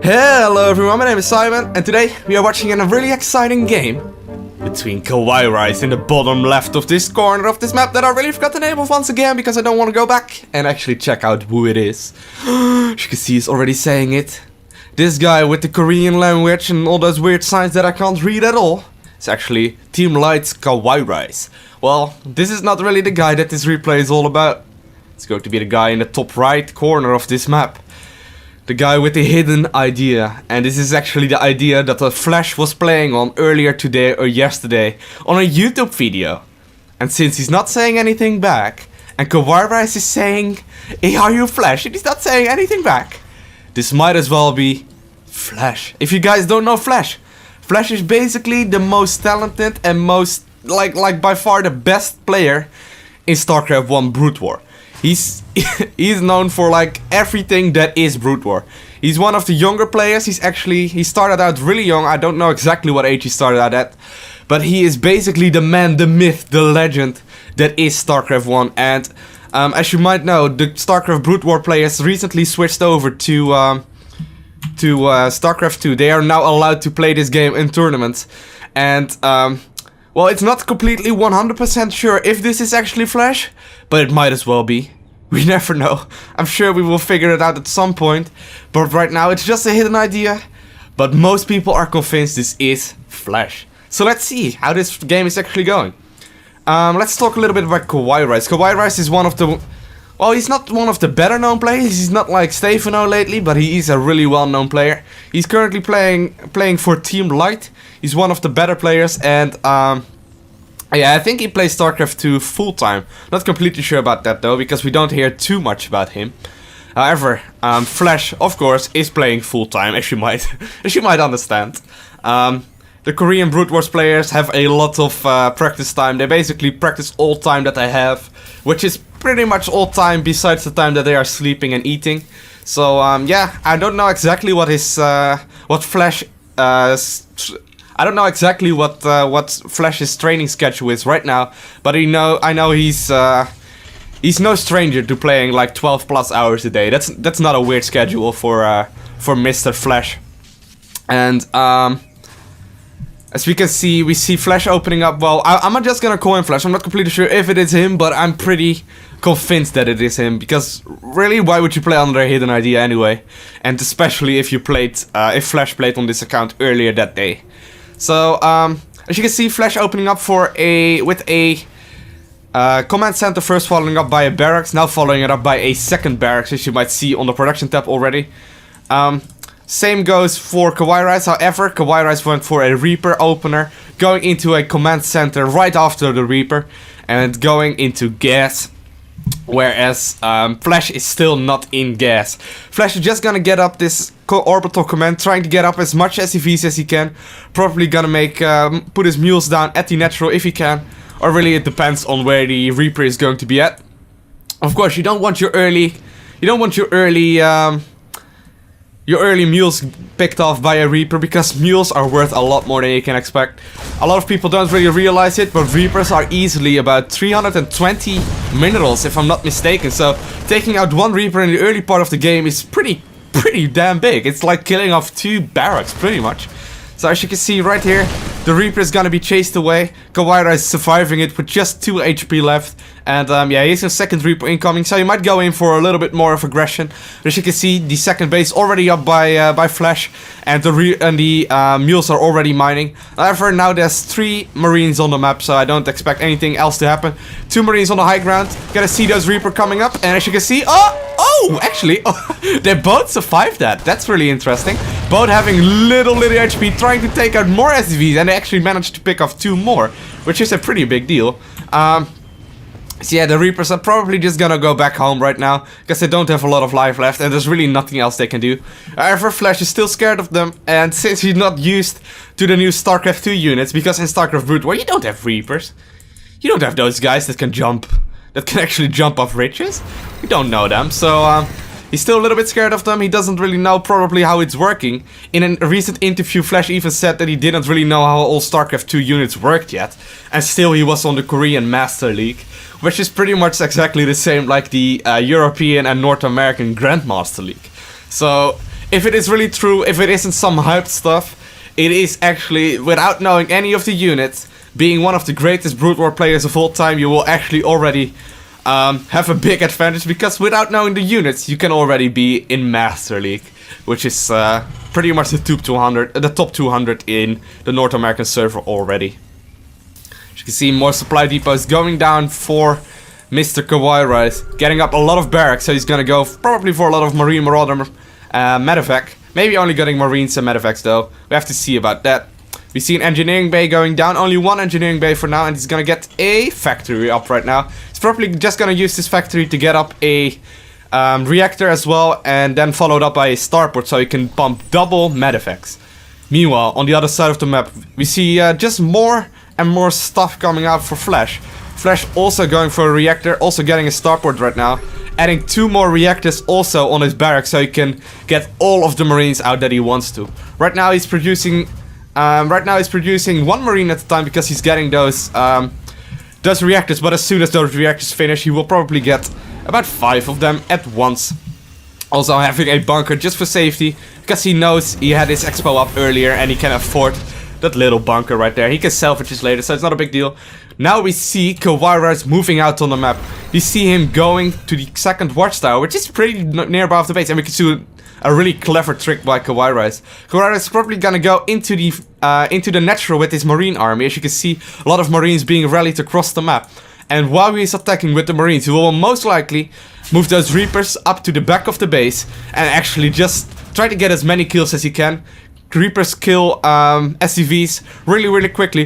Hello everyone, my name is Simon, and today we are watching a really exciting game between KawaiiRice in the bottom left of this corner of this map that I really forgot the name of once again because I don't want to go back and actually check out who it is. As you can see, he's already saying it. This guy with the Korean language and all those weird signs that I can't read at all. It's actually Team Light's KawaiiRice. Well, this is not really the guy that this replay is all about. It's going to be the guy in the top right corner of this map. The guy with the hidden idea. And this is actually the idea that the Flash was playing on earlier today or yesterday on a YouTube video. And since he's not saying anything back, and KawaiiRice is saying, "Hey, are you Flash?" and he's not saying anything back, this might as well be Flash. If you guys don't know Flash, Flash is basically the most talented and most, like by far the best player in Starcraft 1 Brood War. He's known for like everything that is Brood War. He's one of the younger players. He started out really young. I don't know exactly what age he started out at, but he is basically the man, the myth, the legend that is Starcraft 1. And as you might know, the Starcraft Brood War players recently switched over to Starcraft II. They are now allowed to play this game in tournaments. And well, it's not completely 100% sure if this is actually Flash, but it might as well be. We never know. I'm sure we will figure it out at some point. But right now it's just a hidden idea. But most people are convinced this is Flash. So let's see how this game is actually going. Let's talk a little bit about KawaiiRice. KawaiiRice is one of the... Well, he's not one of the better known players. He's not like Stefano lately, but he is a really well known player. He's currently playing for Team Light. He's one of the better players, and yeah, I think he plays Starcraft 2 full time. Not completely sure about that though, because we don't hear too much about him. However, Flash, of course, is playing full time, as you might understand. The Korean Brood Wars players have a lot of practice time. They basically practice all time that they have, which is pretty much all time besides the time that they are sleeping and eating. So yeah, I don't know exactly what his Flash I don't know exactly what Flash's training schedule is right now, but I know he's no stranger to playing like 12 plus hours a day. That's not a weird schedule for Mr. Flash. And as we can see, we see Flash opening up. Well, I'm just gonna call him Flash. I'm not completely sure if it is him, but I'm pretty convinced that it is him. Because really, why would you play under a hidden idea anyway? And especially if if Flash played on this account earlier that day. So as you can see, Flash opening up with a command center, first following up by a barracks, now following it up by a second barracks, as you might see on the production tab already. Same goes for KawaiiRice. However, KawaiiRice went for a Reaper opener, going into a command center right after the Reaper, and going into gas. Whereas Flash is still not in gas. Flash is just gonna get up this orbital command, trying to get up as much SCVs as he can. Probably gonna put his mules down at the natural if he can. Or really, it depends on where the Reaper is going to be at. Of course, you don't want your early mules picked off by a Reaper, because mules are worth a lot more than you can expect. A lot of people don't really realize it, but Reapers are easily about 320 minerals, if I'm not mistaken. So taking out one Reaper in the early part of the game is pretty damn big. It's like killing off 2 barracks, pretty much. So as you can see right here, the Reaper is gonna be chased away. KawaiiRice is surviving it with just 2 HP left. And yeah, he's a second Reaper incoming, so you might go in for a little bit more of aggression. But as you can see, the second base already up by Flash, and the mules are already mining. However, now there's 3 Marines on the map, so I don't expect anything else to happen. 2 Marines on the high ground. Gotta see those Reaper coming up, and as you can see, actually, they both survived that. That's really interesting. Both having little HP, trying to take out more SCVs, and they actually managed to pick off 2 more, which is a pretty big deal. So yeah, the Reapers are probably just gonna go back home right now, because they don't have a lot of life left, and there's really nothing else they can do. However, Flash is still scared of them, and since he's not used to the new Starcraft 2 units, because in Starcraft Brood War you don't have Reapers. You don't have those guys that can actually jump off ridges. You don't know them, so he's still a little bit scared of them. He doesn't really know probably how it's working. In a recent interview, Flash even said that he didn't really know how all Starcraft 2 units worked yet, and still he was on the Korean Master League, which is pretty much exactly the same like the European and North American Grandmaster League. So if it is really true, if it isn't some hyped stuff, it is actually, without knowing any of the units, being one of the greatest Brood War players of all time, you will actually already have a big advantage, because without knowing the units, you can already be in Master League, which is pretty much the top 200 in the North American server already. As you can see, more supply depots going down for Mr. KawaiiRice, getting up a lot of barracks, so he's gonna go probably for a lot of Marine Marauder medevac. Maybe only getting Marines and medevacs though. We have to see about that. We see an engineering bay going down, only one engineering bay for now, and he's gonna get a factory up right now. He's probably just gonna use this factory to get up a reactor as well, and then followed up by a starport so he can pump double medevacs. Meanwhile, on the other side of the map, we see just more and more stuff coming out for Flash. Flash also going for a reactor, also getting a starport right now. Adding 2 more reactors also on his barracks so he can get all of the Marines out that he wants to. Right now he's producing 1 Marine at a time because he's getting those reactors, but as soon as those reactors finish, he will probably get about 5 of them at once. Also having a bunker just for safety, because he knows he had his expo up earlier and he can afford that little bunker right there. He can salvage this later, so it's not a big deal. Now we see KawaiiRice moving out on the map. You see him going to the second watchtower, which is pretty nearby the base, and we can see a really clever trick by KawaiiRice. KawaiiRice is probably gonna go into the natural with his Marine army. As you can see, a lot of Marines being rallied across the map. And while he's attacking with the Marines, he will most likely move those Reapers up to the back of the base and actually just try to get as many kills as he can. Reapers kill SCVs really quickly.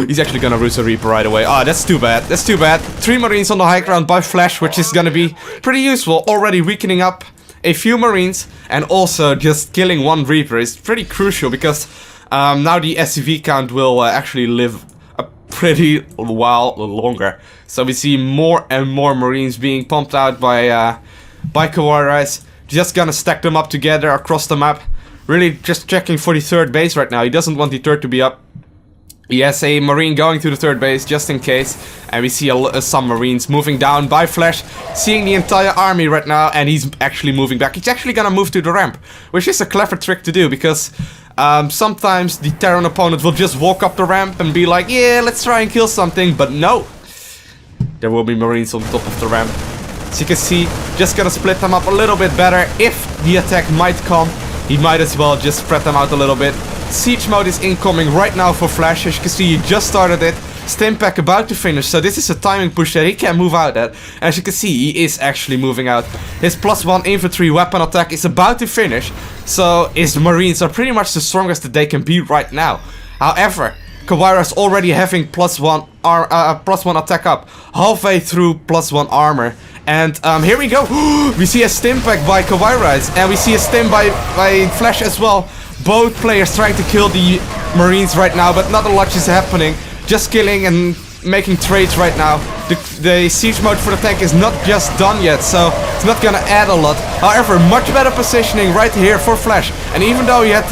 He's actually gonna lose a Reaper right away. Ah, that's too bad. That's too bad. 3 Marines on the high ground by Flash, which is gonna be pretty useful. Already weakening up a few Marines, and also just killing 1 Reaper is pretty crucial, because now the SCV count will actually live a pretty while longer. So we see more and more Marines being pumped out by KawaiiRice. Just gonna stack them up together across the map. Really just checking for the 3rd base right now. He doesn't want the 3rd to be up. He has a Marine going to the 3rd base just in case. And we see some Marines moving down by Flash, seeing the entire army right now, and he's actually moving back. He's actually gonna move to the ramp, which is a clever trick to do, because sometimes the Terran opponent will just walk up the ramp and be like, yeah, let's try and kill something, but no. There will be Marines on top of the ramp. As you can see, just gonna split them up a little bit better. If the attack might come, he might as well just spread them out a little bit. Siege mode is incoming right now for Flash. As you can see, he just started it. Stimpak about to finish, so this is a timing push that he can move out at. As you can see, he is actually moving out. His +1 infantry weapon attack is about to finish, so his Marines are pretty much the strongest that they can be right now. However, KawaiiRice already having +1 attack up, halfway through +1 armor. And here we go. We see a Stimpak by KawaiiRice, and we see a stim by Flash as well. Both players trying to kill the Marines right now, but not a lot is happening. Just killing and making trades right now. The siege mode for the tank is not just done yet, so it's not gonna add a lot. However, much better positioning right here for Flash. And even though he had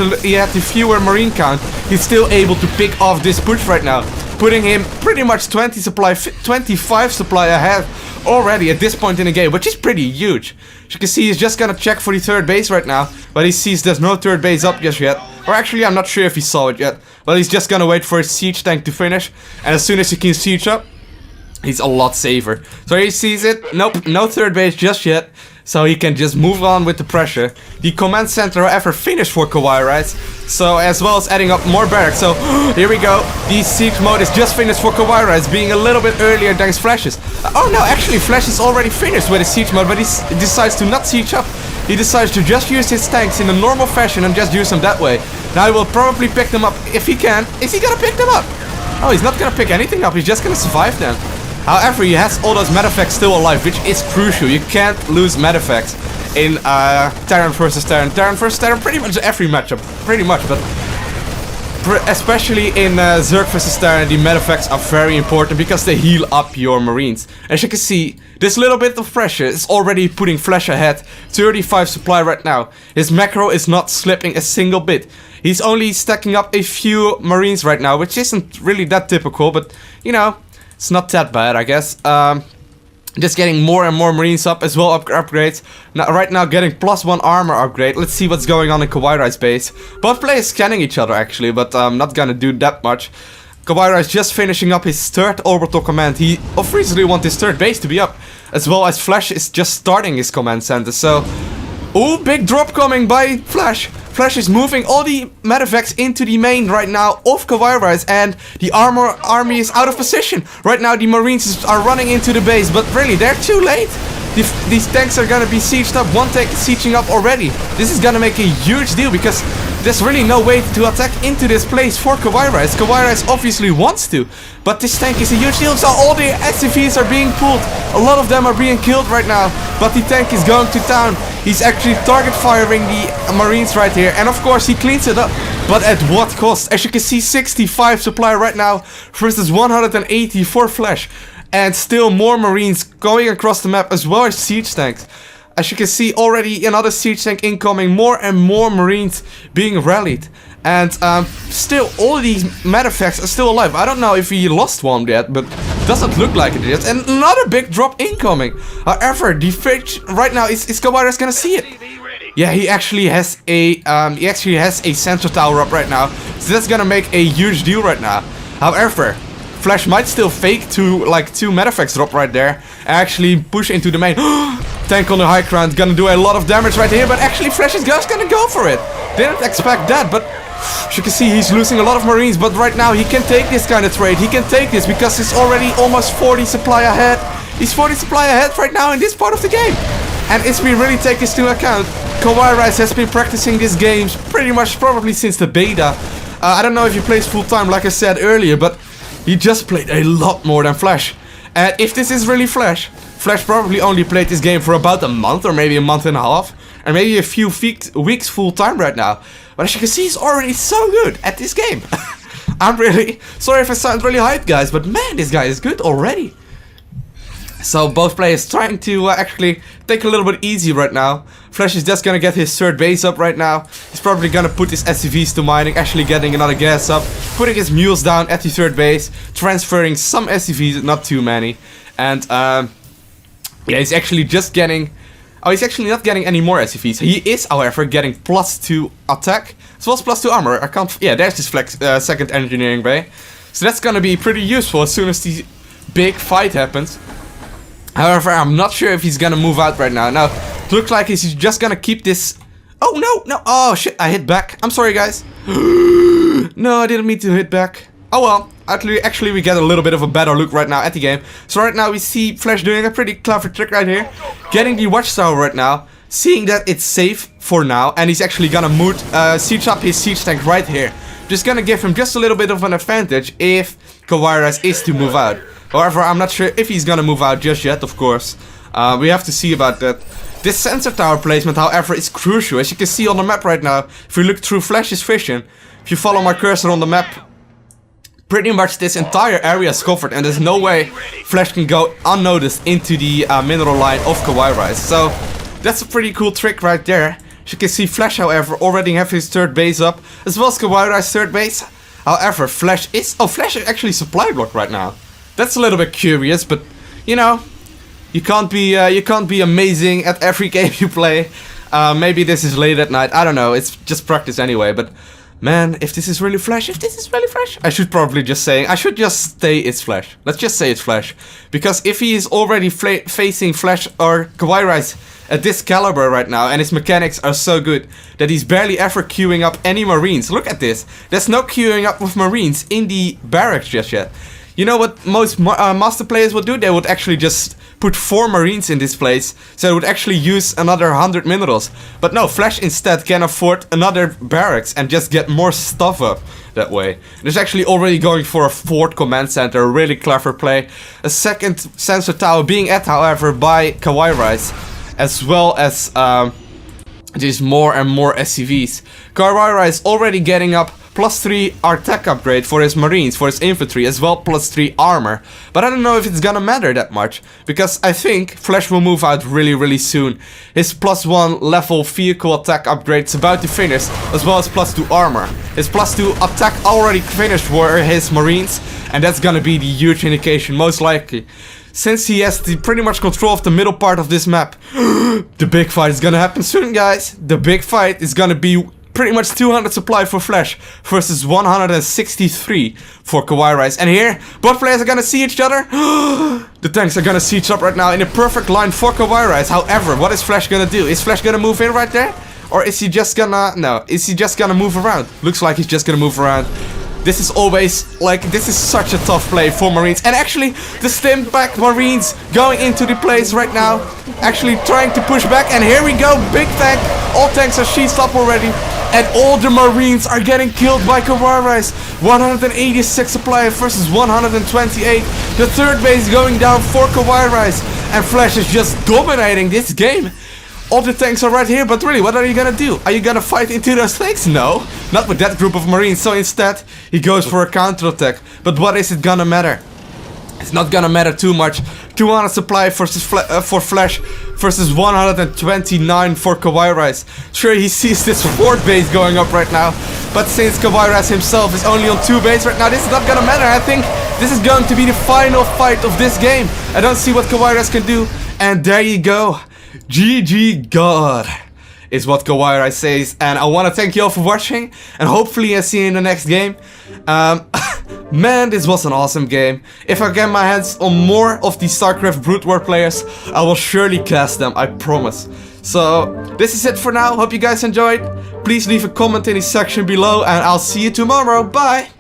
the fewer Marine count, he's still able to pick off this push right now, putting him pretty much 25 supply ahead already at this point in the game, which is pretty huge. As you can see, he's just gonna check for the 3rd base right now, but he sees there's no 3rd base up just yet. Or actually, I'm not sure if he saw it yet, but he's just gonna wait for his siege tank to finish, and as soon as he can siege up, he's a lot safer. So he sees it. Nope, no 3rd base just yet. So he can just move on with the pressure. The command center, however, finished for KawaiiRice. So as well as adding up more barracks. So here we go. The siege mode is just finished for KawaiiRice, being a little bit earlier than his Flashes. Oh no, actually Flash is already finished with his siege mode, but he decides to not siege up. He decides to just use his tanks in a normal fashion and just use them that way. Now he will probably pick them up if he can. Is he gonna pick them up? Oh, he's not gonna pick anything up. He's just gonna survive them. However, he has all those medevacs still alive, which is crucial. You can't lose medevacs in Terran versus Terran. Terran versus Terran, pretty much every matchup. Pretty much, but especially in Zerg versus Terran, the medevacs are very important because they heal up your Marines. As you can see, this little bit of pressure is already putting Flash ahead. 35 supply right now. His macro is not slipping a single bit. He's only stacking up a few Marines right now, which isn't really that typical, but you know, it's not that bad, I guess. Just getting more and more Marines up as well, upgrades. Now, right now getting +1 armor upgrade. Let's see what's going on in KawaiiRice base. Both players scanning each other actually, but I'm not gonna do that much. KawaiiRice just finishing up his 3rd orbital command. He obviously wants his 3rd base to be up. As well as Flash is just starting his command center, so... Ooh, big drop coming by Flash. Flash is moving all the medevacs into the main right now of KawaiiRice, and the army is out of position. Right now the Marines are running into the base, but really, they're too late. These tanks are gonna be sieged up. One tank is sieging up already. This is gonna make a huge deal because there's really no way to attack into this place for KawaiiRice. KawaiiRice obviously wants to, but this tank is a huge deal, so all the SCVs are being pulled. A lot of them are being killed right now, but the tank is going to town. He's actually target firing the Marines right here, and of course he cleans it up. But at what cost? As you can see, 65 supply right now versus 180 for Flash. And still more Marines going across the map as well as siege tanks. As you can see, already another siege tank incoming, more and more Marines being rallied. And still all these medevacts are still alive. I don't know if he lost one yet, but doesn't look like it yet. And another big drop incoming. However, the fridge right now is KawaiiRice gonna see it. Yeah, he actually has a sensor tower up right now, so that's gonna make a huge deal right now. However, Flash might still fake two medevacts drop right there and actually push into the main. Tank on the high ground, gonna do a lot of damage right here, but actually Flash is just gonna go for it. Didn't expect that, but as you can see, he's losing a lot of Marines, but right now he can take this kind of trade. He can take this because he's already almost 40 supply ahead. He's 40 supply ahead right now in this part of the game. And if we really take this into account, KawaiiRice has been practicing these games pretty much probably since the beta. I don't know if he plays full time like I said earlier, but he just played a lot more than Flash. And if this is really Flash, Flash probably only played this game for about a month or maybe a month and a half. And maybe a few weeks full time right now. But as you can see, he's already so good at this game. I'm really sorry if I sound really hyped, guys, but man, this guy is good already. So both players trying to actually take a little bit easy right now. Flash is just gonna get his 3rd base up right now. He's probably gonna put his SCVs to mining, actually getting another gas up, putting his mules down at the 3rd base, transferring some SCVs, not too many. And yeah, he's actually just getting... Oh, he's actually not getting any more SCVs. He is, however, getting +2 attack, as well as +2 armor. I can't... Yeah, there's his 2nd engineering bay. So that's gonna be pretty useful as soon as the big fight happens. However, I'm not sure if he's gonna move out right now. Now, it looks like he's just gonna keep this... Oh, no! Oh, shit, I hit back. I'm sorry, guys. No, I didn't mean to hit back. Oh, well. Actually, we get a little bit of a better look right now at the game. So right now, we see Flash doing a pretty clever trick right here. Getting the watchtower right now. Seeing that it's safe for now. And he's actually gonna siege up his siege tank right here. Just gonna give him just a little bit of an advantage if KawaiiRice is to move out. However, I'm not sure if he's gonna move out just yet, of course. We have to see about that. This sensor tower placement, however, is crucial. As you can see on the map right now, if you look through Flash's vision, if you follow my cursor on the map, pretty much this entire area is covered, and there's no way Flash can go unnoticed into the mineral line of KawaiiRice. So, that's a pretty cool trick right there. As you can see, Flash, however, already have his 3rd base up, as well as KawaiiRice's 3rd base. However, Flash is actually supply blocked right now. That's a little bit curious, but you know, you can't be amazing at every game you play. Maybe this is late at night. I don't know. It's just practice anyway. But man, if this is really Flash, I should probably just say it's Flash. Let's just say it's Flash, because if he is already facing Flash or KawaiiRice at this caliber right now, and his mechanics are so good that he's barely ever queuing up any Marines. Look at this. There's no queuing up with Marines in the barracks just yet. You know what most master players would do? They would actually just put 4 Marines in this place, so they would actually use another 100 minerals. But no, Flash instead can afford another barracks and just get more stuff up that way. There's actually already going for a 4th command center, a really clever play. A 2nd sensor tower being at, however, by KawaiiRice, as well as just more and more SCVs. KawaiiRice already getting up +3 attack upgrade for his Marines, for his infantry, as well +3 armor. But I don't know if it's gonna matter that much, because I think Flash will move out really soon. His +1 level vehicle attack upgrade is about to finish, as well as +2 armor. His +2 attack already finished for his Marines, and that's gonna be the huge indication, most likely. since he has the pretty much control of the middle part of this map. The big fight is gonna happen soon, guys. The big fight is gonna be pretty much 200 supply for Flash versus 163 for KawaiiRice. And here, both players are gonna see each other. The tanks are gonna see each other right now in a perfect line for KawaiiRice. However, what is Flash gonna do? Is Flash gonna move in right there? Or is he just gonna... No, is he just gonna move around? Looks like he's just gonna move around. This is always, like, this is such a tough play for Marines. And actually, the stim back Marines going into the place right now. Actually trying to push back. And here we go, big tank. All tanks are sheathed up already. And all the Marines are getting killed by KawaiiRice. 186 supply versus 128. The third base going down for KawaiiRice. And Flash is just dominating this game. All the tanks are right here, but really, what are you gonna do? Are you gonna fight into those tanks? No, not with that group of Marines. So instead, he goes for a counterattack. But what is it gonna matter? It's not gonna matter too much. 200 supply versus for Flash versus 129 for KawaiiRice. Sure, he sees this fourth base going up right now. But since KawaiiRice himself is only on 2 bases right now, this is not gonna matter. I think this is going to be the final fight of this game. I don't see what KawaiiRice can do. And there you go. GG God is what KawaiiRice says. And I want to thank you all for watching. And hopefully I see you in the next game. Man, this was an awesome game. If I get my hands on more of the StarCraft Brood War players, I will surely cast them, I promise. So, this is it for now. Hope you guys enjoyed. Please leave a comment in the section below. And I'll see you tomorrow. Bye!